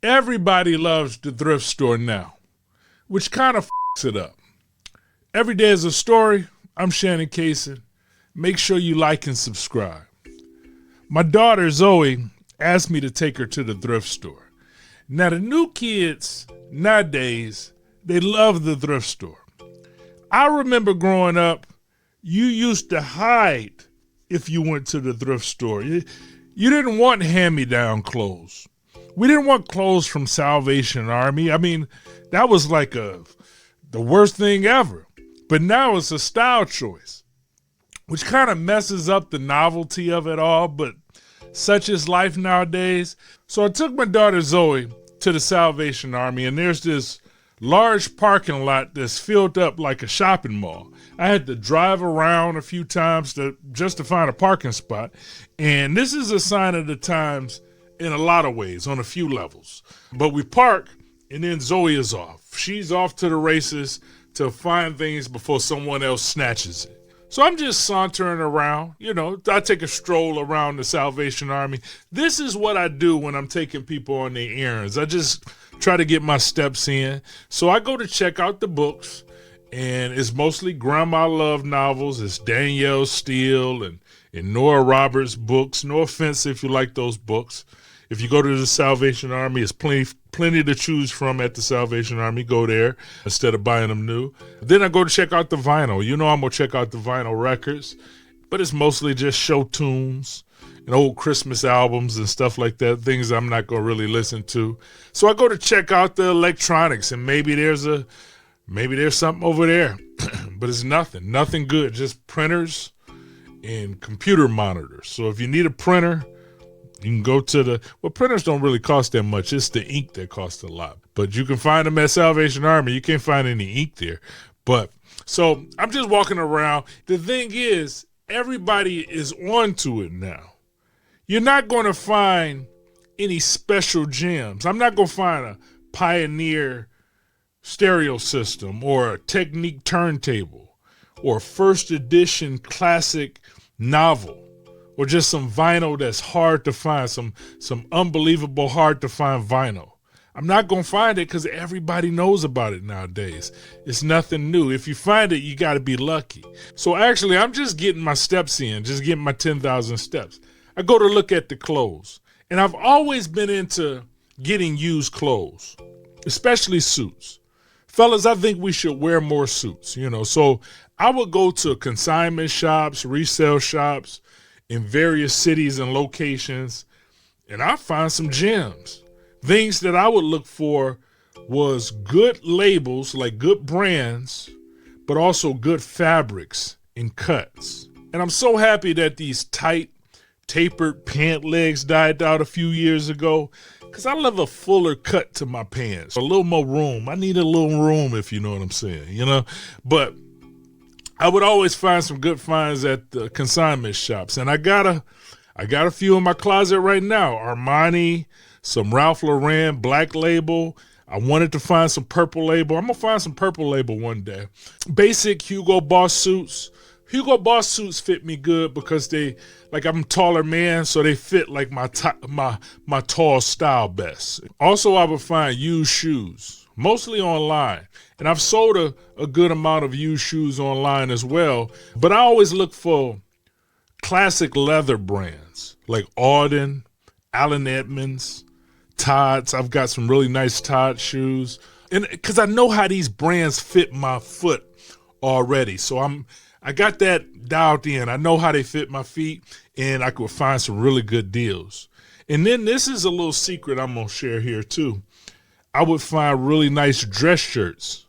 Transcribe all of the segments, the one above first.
Everybody loves the thrift store now, which kind of f***s it up. Every day is a story. I'm Shannon Kaysen. Make sure you like and subscribe. My daughter Zoe asked me to take her to the thrift store. Now the new kids nowadays, they love the thrift store. I remember growing up, you used to hide if you went to the thrift store. You didn't want hand-me-down clothes. We didn't want clothes from Salvation Army. I mean, that was like the worst thing ever. But now it's a style choice, which kind of messes up the novelty of it all, but such is life nowadays. So I took my daughter Zoe to the Salvation Army, and there's this large parking lot that's filled up like a shopping mall. I had to drive around a few times just to find a parking spot. And this is a sign of the times in a lot of ways, on a few levels. But we park, and then Zoe is off. She's off to the races to find things before someone else snatches it. So I'm just sauntering around. I take a stroll around the Salvation Army. This is what I do when I'm taking people on their errands. I just try to get my steps in. So I go to check out the books, and it's mostly Grandma Love novels. It's Danielle Steele and Nora Roberts books. No offense if you like those books. If you go to the Salvation Army, it's plenty to choose from at the Salvation Army. Go there instead of buying them new. Then I go to check out the vinyl. I'm going to check out the vinyl records, but it's mostly just show tunes and old Christmas albums and stuff like that, things I'm not going to really listen to. So I go to check out the electronics, and maybe there's something over there, but it's nothing good, just printers and computer monitors. So if you need a printer, you can go to printers don't really cost that much. It's the ink that costs a lot. But you can find them at Salvation Army. You can't find any ink there. But so I'm just walking around. The thing is, everybody is onto it now. You're not going to find any special gems. I'm not going to find a Pioneer stereo system or a Technique turntable or a first edition classic novel, or just some vinyl that's hard to find, some unbelievable hard to find vinyl. I'm not going to find it because everybody knows about it nowadays. It's nothing new. If you find it, you got to be lucky. So actually, I'm just getting my steps in, just getting my 10,000 steps. I go to look at the clothes, and I've always been into getting used clothes, especially suits. Fellas, I think we should wear more suits, So I would go to consignment shops, resale shops, in various cities and locations, and I find some gems. Things that I would look for was good labels, like good brands, but also good fabrics and cuts. And I'm so happy that these tight, tapered pant legs died out a few years ago, because I love a fuller cut to my pants, a little more room. I need a little room, if you know what I'm saying, But I would always find some good finds at the consignment shops. And I got a few in my closet right now. Armani, some Ralph Lauren, Black Label. I wanted to find some Purple Label. I'm going to find some Purple Label one day. Basic Hugo Boss suits. Hugo Boss suits fit me good because I'm a taller man, so they fit like my tall style best. Also, I would find used shoes, mostly online. And I've sold a good amount of used shoes online as well. But I always look for classic leather brands like Auden, Allen Edmonds, Tod's. I've got some really nice Todd shoes. And because I know how these brands fit my foot already. So I got that dialed in. I know how they fit my feet, and I could find some really good deals. And then this is a little secret I'm going to share here too. I would find really nice dress shirts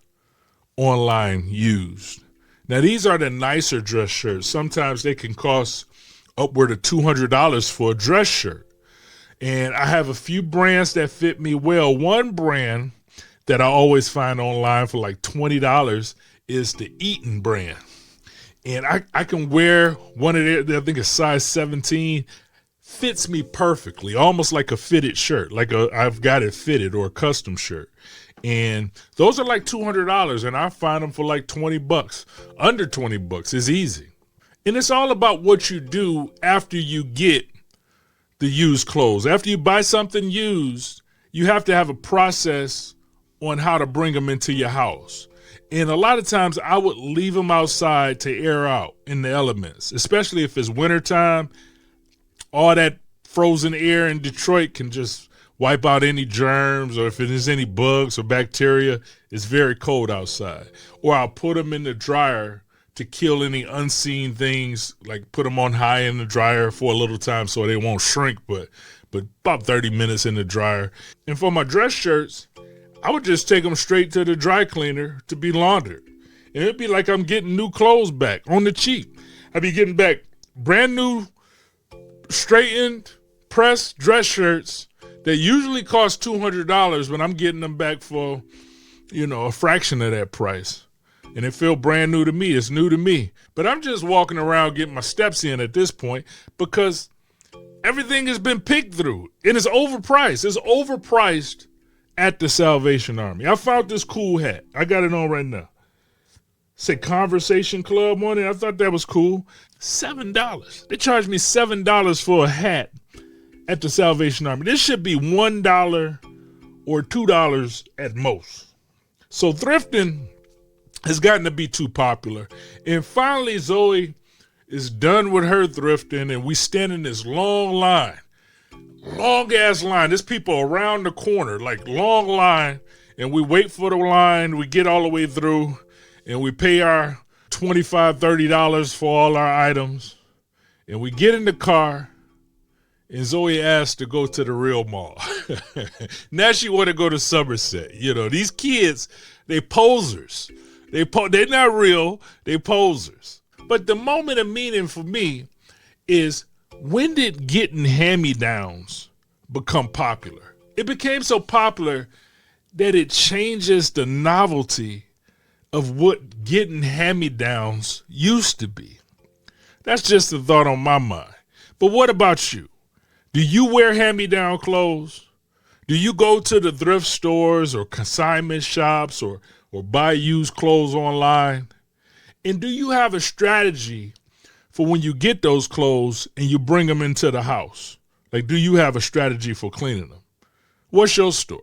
online used. Now, these are the nicer dress shirts. Sometimes they can cost upward of $200 for a dress shirt. And I have a few brands that fit me well. One brand that I always find online for like $20 is the Eaton brand. And I can wear one of their, I think it's size 17, fits me perfectly, almost like a fitted shirt, I've got it fitted, or a custom shirt. And those are like $200, and I find them for like $20. Under $20 is easy. And it's all about what you do after you get the used clothes. After you buy something used, you have to have a process on how to bring them into your house. And a lot of times I would leave them outside to air out in the elements, especially if it's wintertime. All that frozen air in Detroit can just wipe out any germs, or if there's any bugs or bacteria. It's very cold outside. Or I'll put them in the dryer to kill any unseen things, like put them on high in the dryer for a little time so they won't shrink, but about 30 minutes in the dryer. And for my dress shirts, I would just take them straight to the dry cleaner to be laundered. And it'd be like I'm getting new clothes back on the cheap. I'd be getting back brand new, straightened, pressed dress shirts that usually cost $200, but I'm getting them back for, a fraction of that price. And it feel brand new to me. It's new to me. But I'm just walking around getting my steps in at this point because everything has been picked through. And it's overpriced. It's overpriced at the Salvation Army. I found this cool hat. I got it on right now. Say Conversation Club on it. I thought that was cool. $7. They charged me $7 for a hat at the Salvation Army. This should be $1 or $2 at most. So thrifting has gotten to be too popular. And finally, Zoe is done with her thrifting, and we stand in this long line. Long ass line. There's people around the corner, like long line, and we wait for the line. We get all the way through, and we pay our $25, $30 for all our items. And we get in the car, and Zoe asked to go to the real mall. Now she want to go to Somerset. These kids, they posers. They're not real. They posers. But the moment of meaning for me is, when did getting hand-me-downs become popular? It became so popular that it changes the novelty of what getting hand-me-downs used to be. That's just a thought on my mind. But what about you? Do you wear hand-me-down clothes? Do you go to the thrift stores or consignment shops or buy used clothes online? And do you have a strategy for when you get those clothes and you bring them into the house? Like, do you have a strategy for cleaning them? What's your story?